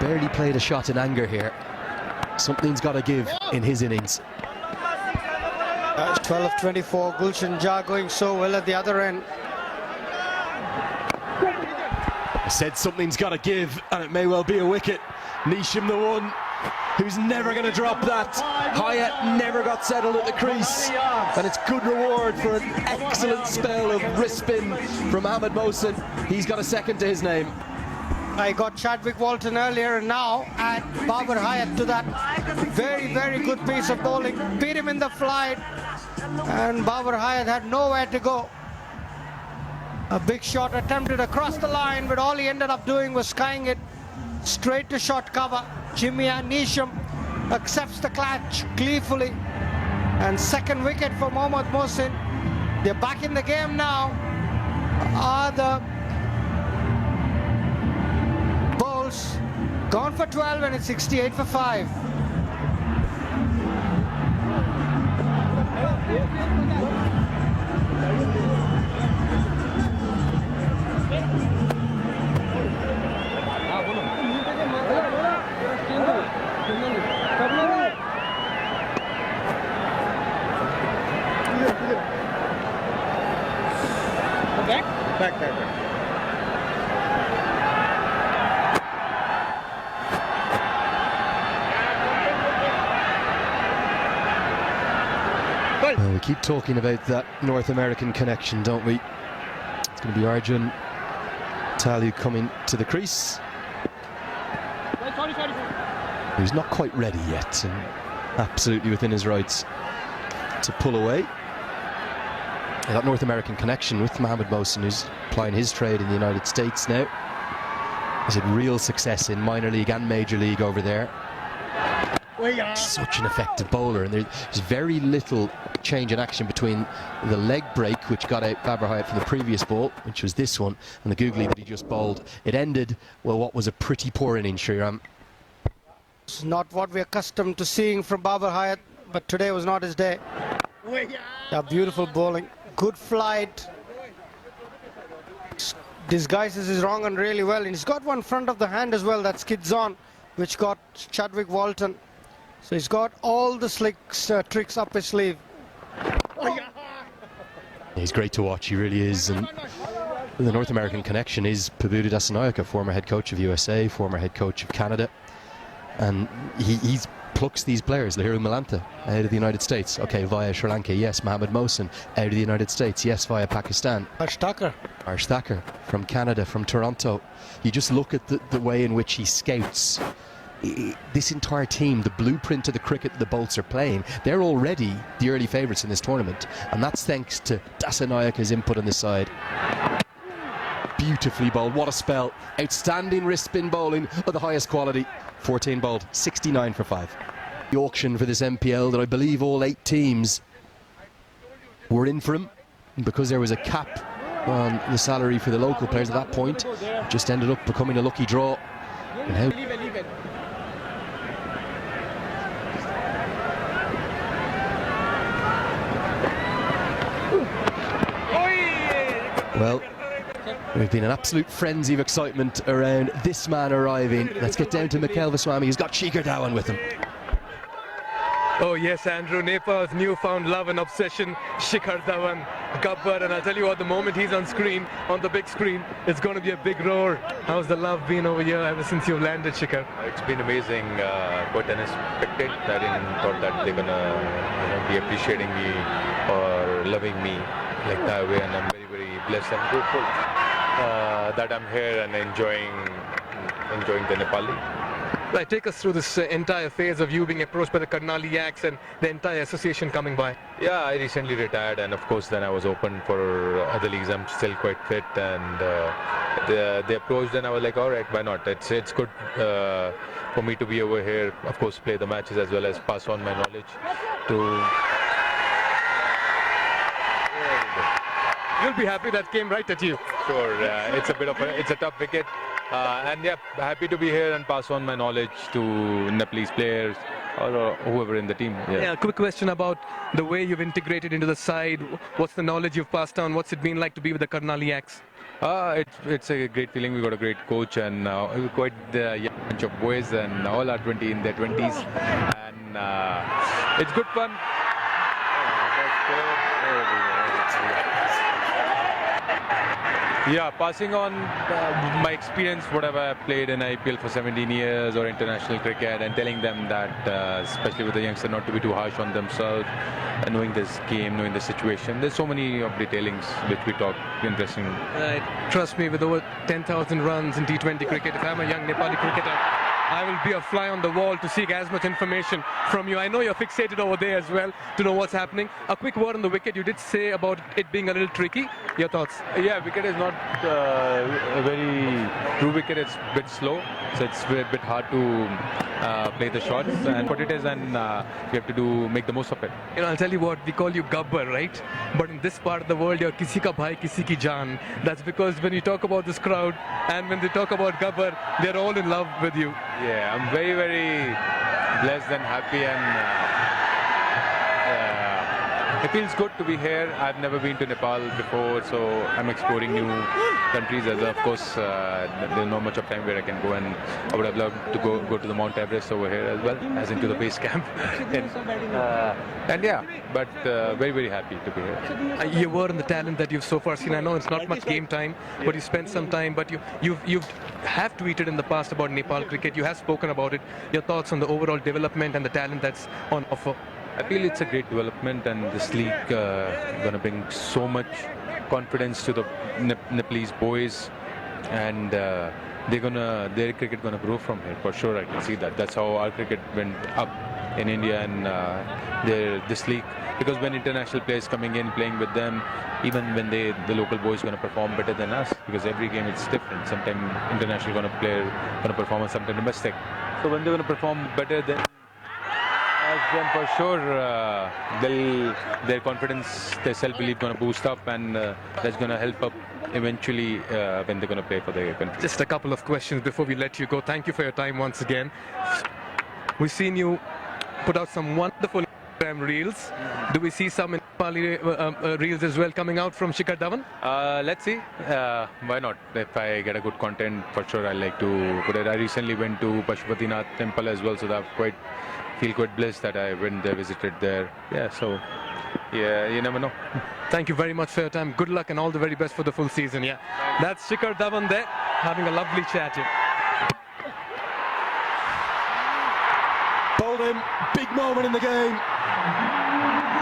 barely played a shot in anger here. Something's got to give in his innings. 12 of 24, Gulshan Jah going so well at the other end. I said something's got to give, and it may well be a wicket. Nisham the one who's never going to drop that. Hyatt never got settled at the crease, and it's good reward for an excellent spell of wrist spin from Mohammad Mohsin. He's got a second to his name. I got Chadwick Walton earlier, and now add Babar Hyatt to that. Very, very good piece of bowling. Beat him in the flight, and Babar Hyatt had nowhere to go. A big shot attempted across the line, but all he ended up doing was skying it straight to short cover. Jimmy and Nisham accepts the catch gleefully, and second wicket for Mohammad Mohsin. They're back in the game now. Are the Bulls gone for 12, and it's 68 for 5. Back. Well, we keep talking about that North American connection, don't we? It's going to be Arjun Talu coming to the crease. He's not quite ready yet, and absolutely within his rights to pull away. That North American connection with Mohammad Mohsin, who's applying his trade in the United States now. He's had real success in minor league and major league over there. Such an effective bowler, and there's very little change in action between the leg break, which got out Babar Hyatt from the previous ball, which was this one, and the googly that he just bowled. It ended, well, what was a pretty poor innings, Sriram. It's not what we're accustomed to seeing from Babar Hyatt, but today was not his day. Yeah, beautiful bowling. Good flight, disguises his wrong and really well, and he's got one front of the hand as well that skids on, which got Chadwick Walton. So he's got all the slick tricks up his sleeve. He's great to watch, he really is. And the North American connection is Prabhu Dassanayake, former head coach of USA, former head coach of Canada, and he's plucks these players. Lahiru Malantha out of the United States, okay, via Sri Lanka, yes. Mohammad Mohsin out of the United States, yes, via Pakistan. Harsh Thakur from Canada, from Toronto. You just look at the way in which he scouts this entire team, the blueprint of the cricket the Bolts are playing. They're already the early favourites in this tournament, and that's thanks to Dasanayake's input on this side. Beautifully bowled, what a spell. Outstanding wrist spin bowling of the highest quality. 14 bowled, 69 for 5. The auction for this NPL that I believe all 8 teams were in for him, because there was a cap on the salary for the local players at that point. Just ended up becoming a lucky draw. And well, we've been an absolute frenzy of excitement around this man arriving. Let's get down to Mikhail Vaswamy, who's got Shikhar Dhawan with him. Oh yes, Andrew, Nepal's newfound love and obsession, Shikhar Dhawan, Gabbar, and I'll tell you what, the moment he's on screen, on the big screen, it's going to be a big roar. How's the love been over here ever since you've landed, Shikhar? It's been amazing, quite unexpected. I didn't thought that they're gonna be appreciating me or loving me like that way, and I'm very, very blessed and grateful that I'm here and enjoying the Nepali. Right, take us through this entire phase of you being approached by the Karnali YAKS and the entire association coming by. Yeah, I recently retired, and of course then I was open for other leagues. I'm still quite fit, and they approached, and I was like, all right, why not? It's good for me to be over here, of course, play the matches as well as pass on my knowledge to... You'll be happy that came right at you. Sure, it's a tough wicket. And yeah, happy to be here and pass on my knowledge to Nepalese players or whoever in the team. Yeah, quick question about the way you've integrated into the side. What's the knowledge you've passed down? What's it been like to be with the Karnali YAKS? It's a great feeling. We got a great coach, and quite bunch of boys, and all are 20 in their 20s, and it's good fun. Yeah, passing on my experience, whatever I played in IPL for 17 years or international cricket, and telling them that, especially with the youngsters, not to be too harsh on themselves, and knowing this game, knowing the situation. There's so many of detailings which we talk, interesting. Trust me, with over 10,000 runs in T20 cricket, if I'm a young Nepali cricketer, I will be a fly on the wall to seek as much information from you. I know you're fixated over there as well to know what's happening. A quick word on the wicket. You did say about it being a little tricky. Your thoughts? Yeah, wicket is not a very true wicket. It's a bit slow, so it's a bit hard to play the shots and what it is, and you have to make the most of it. You know, I'll tell you what, we call you Gabbar, right? But in this part of the world, you're kisi ka bhai, kisi ki jaan. That's because when you talk about this crowd and when they talk about Gabbar, they're all in love with you. Yeah, I'm very, very blessed and happy, and it feels good to be here. I've never been to Nepal before, so I'm exploring new countries. As of course, there's not much of time where I can go, and I would have loved to go to the Mount Everest over here as well, as into the base camp. And yeah, but very, very happy to be here. You were in the talent that you've so far seen. I know it's not much game time, but you spent some time. But you've have tweeted in the past about Nepal cricket. You have spoken about it. Your thoughts on the overall development and the talent that's on offer? I feel it's a great development, and this league going to bring so much confidence to the Nepalese boys, and their cricket gonna grow from here for sure. I can see that. That's how our cricket went up in India, and this league, because when international players coming in, playing with them, even when the local boys gonna perform better than us, because every game it's different. Sometimes international gonna perform, and sometimes domestic. So when they're gonna perform better than then for sure their confidence, their self-belief going to boost up, and that's going to help up eventually when they're going to play for their country. Just a couple of questions before we let you go. Thank you for your time once again. We've seen you put out some wonderful Instagram reels. Do we see some Nepali reels as well coming out from Shikhar Dhawan? Let's see. Why not? If I get a good content, for sure I like to put it. I recently went to Pashupatinath temple as well, so that feel quite blessed that I went there, visited there. Yeah, so yeah, you never know. Thank you very much for your time. Good luck and all the very best for the full season. Yeah, that's Shikhar Dhawan there having a lovely chat here. Bowled in, big moment in the game.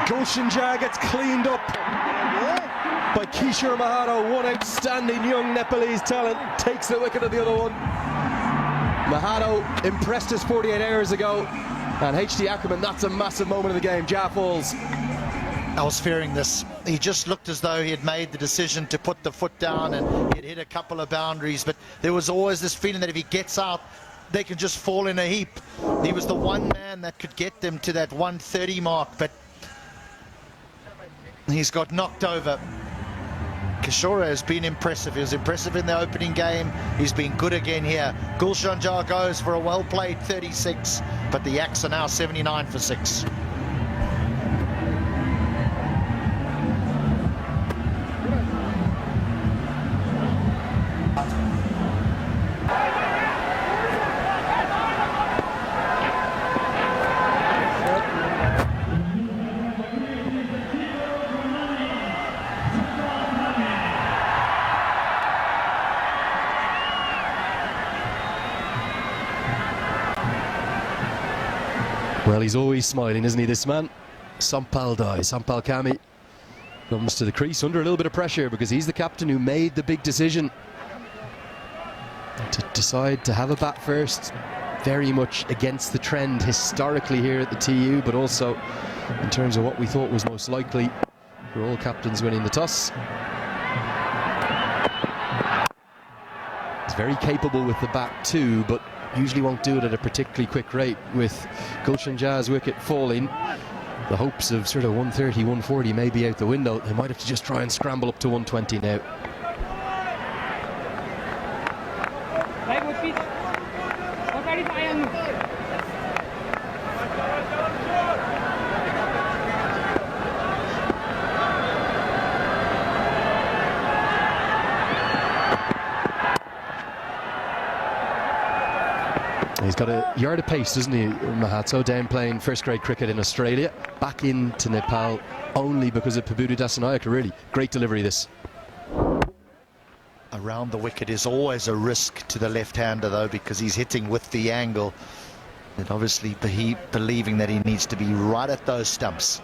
Gulshan Jha gets cleaned up by Kishore Mahado. One outstanding young Nepalese talent takes the wicket of the other one. Mahado impressed us 48 hours ago. And HD Ackerman, that's a massive moment of the game. Jha falls. I was fearing this. He just looked as though he had made the decision to put the foot down, and he'd hit a couple of boundaries, but there was always this feeling that if he gets out, they can just fall in a heap. He was the one man that could get them to that 130 mark, but he's got knocked over. Kishore has been impressive. He was impressive in the opening game. He's been good again here. Gulshan Jha goes for a well-played 36, but the YAKS are now 79 for 6. Well, he's always smiling, isn't he, this man? Sampal Kami comes to the crease under a little bit of pressure because he's the captain who made the big decision to decide to have a bat first. Very much against the trend historically here at the TU, but also in terms of what we thought was most likely for all captains winning the toss. He's very capable with the bat too, but usually won't do it at a particularly quick rate. With Gulshan Jha's wicket falling, the hopes of sort of 130, 140 may be out the window. They might have to just try and scramble up to 120 now. He's got a yard of pace, doesn't he, Mahatso, down playing first-grade cricket in Australia, back into Nepal only because of Pabudu Dasanayake, really. Great delivery, this. Around the wicket is always a risk to the left-hander, though, because he's hitting with the angle. And obviously, believing that he needs to be right at those stumps.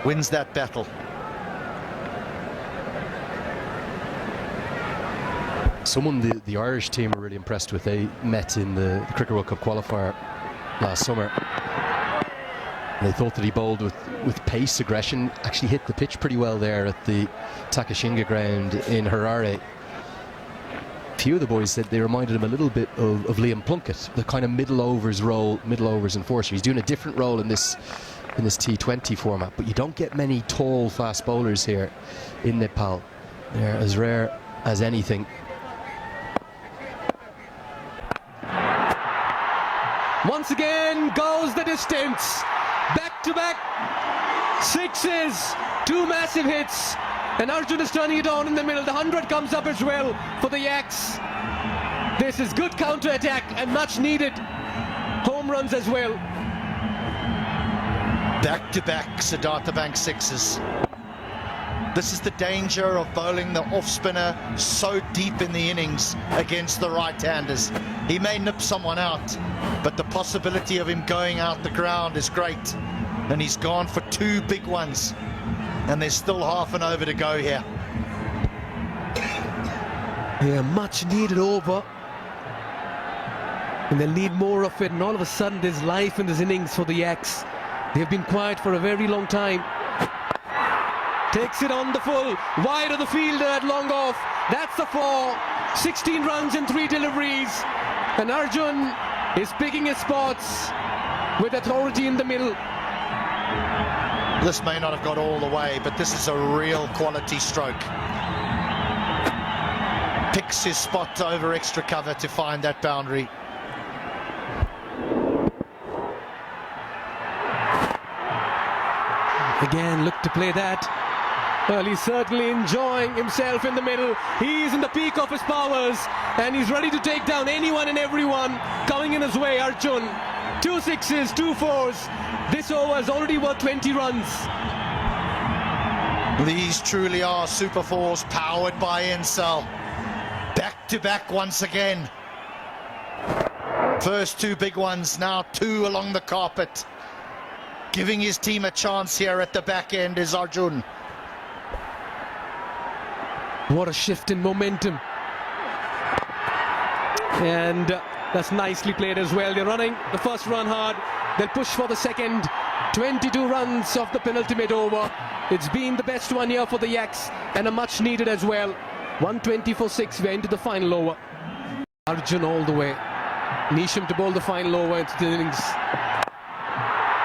Wins that battle. Someone the Irish team were really impressed with. They met in the Cricket World Cup qualifier last summer. They thought that he bowled with pace, aggression, actually hit the pitch pretty well there at the Takashinga ground in Harare. A few of the boys said they reminded him a little bit of Liam Plunkett, the kind of middle overs role, middle overs enforcer. He's doing a different role in this T20 format, but you don't get many tall, fast bowlers here in Nepal. They're as rare as anything. Once again goes the distance. Back-to-back sixes, 2 massive hits, and Arjun is turning it on in the middle. The 100 comes up as well for the Yaks. This is good counter-attack and much needed home runs as well. Back-to-back Siddhartha Bank sixes. This is the danger of bowling the off-spinner so deep in the innings against the right-handers. He may nip someone out, but the possibility of him going out the ground is great. And he's gone for 2 big ones. And there's still half an over to go here. Yeah, much needed over. And they'll need more of it. And all of a sudden there's life in this innings for the Yaks. They've been quiet for a very long time. Takes it on the full, wide of the fielder at long off. That's the 4. 16 runs in 3 deliveries. And Arjun is picking his spots with authority in the middle. This may not have got all the way, but this is a real quality stroke. Picks his spot over extra cover to find that boundary. Again, look to play that. Well, he's certainly enjoying himself in the middle. He's in the peak of his powers, and he's ready to take down anyone and everyone coming in his way. Arjun, 2 sixes, 2 fours. This over is already worth 20 runs. These truly are super fours powered by Ensal. Back-to-back once again. First 2 big ones, now 2 along the carpet. Giving his team a chance here at the back end is Arjun. What a shift in momentum. And that's nicely played as well. They're running the first run hard. They'll push for the second. 22 runs of the penultimate over. It's been the best one here for the Yaks, and a much needed as well. 120 for 6. We're into the final over. Arjun all the way. Nisham to bowl the final over into the innings.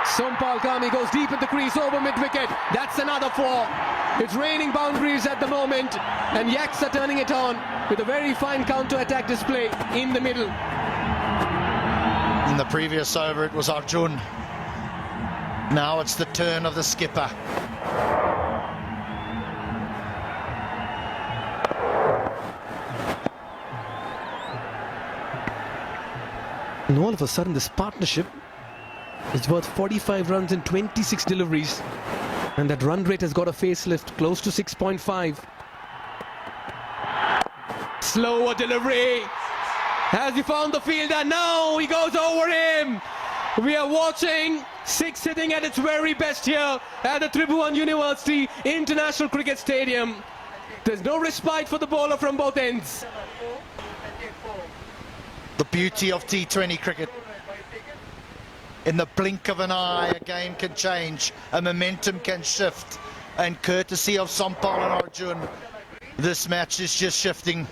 Sompal Kami goes deep in the crease over mid-wicket. That's another 4. It's raining boundaries at the moment, and Yaks are turning it on with a very fine counter-attack display in the middle. In the previous over, it was Arjun. Now it's the turn of the skipper. And all of a sudden, this partnership is worth 45 runs and 26 deliveries. And that run rate has got a facelift, close to 6.5. Slower delivery. Has he found the fielder? Now he goes over him. We are watching 6 hitting at its very best here at the Tribhuvan University International Cricket Stadium. There's no respite for the bowler from both ends. The beauty of T20 cricket. In the blink of an eye, a game can change, a momentum can shift, and courtesy of Sompal and Arjun, this match is just shifting.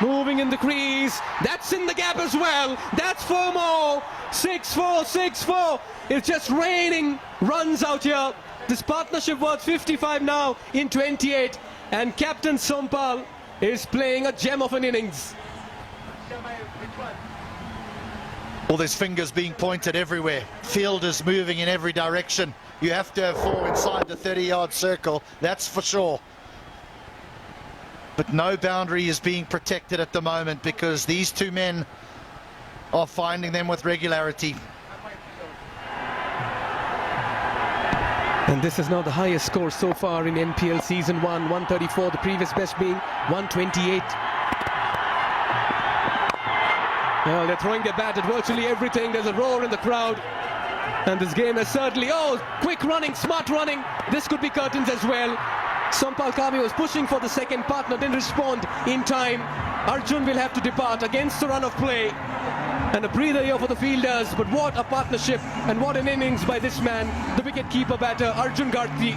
Moving in the crease, that's in the gap as well. That's 4 more. 6-4, 6-4. It's just raining runs out here. This partnership worth 55 now in 28. And Captain Sompal is playing a gem of an innings. Well, there's fingers being pointed everywhere. Fielders moving in every direction. You have to have 4 inside the 30-yard circle, that's for sure. But no boundary is being protected at the moment because these two men are finding them with regularity. And this is now the highest score so far in NPL Season 1, 134, the previous best being 128. Well, they're throwing their bat at virtually everything. There's a roar in the crowd. And this game has certainly, quick running, smart running. This could be curtains as well. Sampal Kami was pushing for the second partner, didn't respond in time. Arjun will have to depart against the run of play. And a breather here for the fielders, but what a partnership and what an innings by this man, the wicket-keeper batter, Arjun Garthi.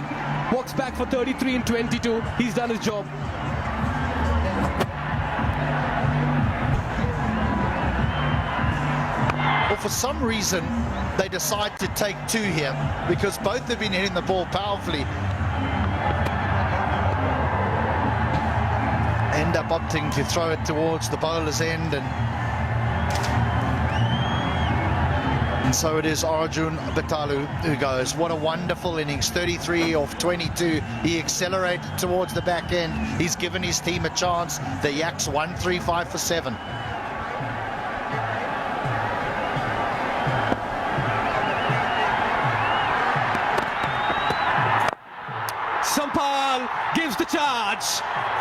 Walks back for 33 in 22. He's done his job. Well, for some reason, they decide to take 2 here because both have been hitting the ball powerfully. End up opting to throw it towards the bowler's end, and so it is Arjun Batalu who goes. What a wonderful innings, 33 off 22. He accelerated towards the back end. He's given his team a chance. The Yaks 135 for 7. Sampal gives the charge,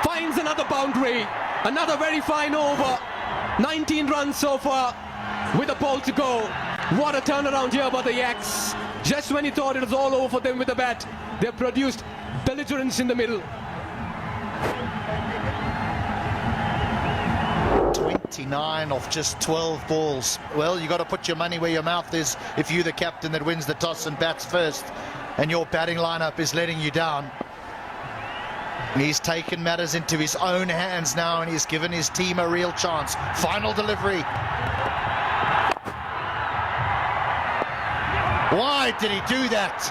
finds another boundary, another very fine over. 19 runs so far with a ball to go. What a turnaround here by the Yaks. Just when he thought it was all over for them with the bat, they've produced belligerence in the middle. 29 off just 12 balls. Well, you got to put your money where your mouth is if you're the captain that wins the toss and bats first, and your batting lineup is letting you down. He's taken matters into his own hands now, and he's given his team a real chance. Final delivery. Why did he do that?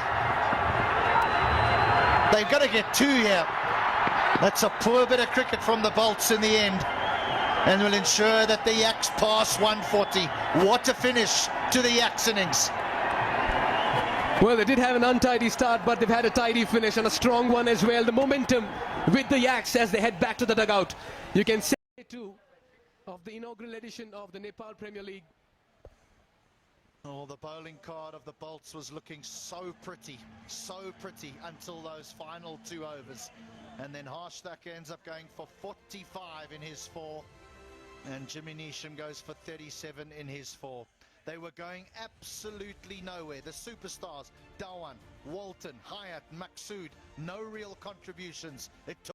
They've got to get 2 here. That's a poor bit of cricket from the Bolts in the end, and will ensure that the Yaks pass 140. What a finish to the Yaks innings. Well, they did have an untidy start, but they've had a tidy finish and a strong one as well. The momentum with the Yaks as they head back to the dugout. You can say 2 of the inaugural edition of the Nepal Premier League. Oh, the bowling card of the Bolts was looking so pretty until those final 2 overs. And then Harshtak ends up going for 45 in his 4. And Jimmy Neesham goes for 37 in his 4. They were going absolutely nowhere. The superstars, Dhawan, Walton, Hyatt, Maqsood, no real contributions. It took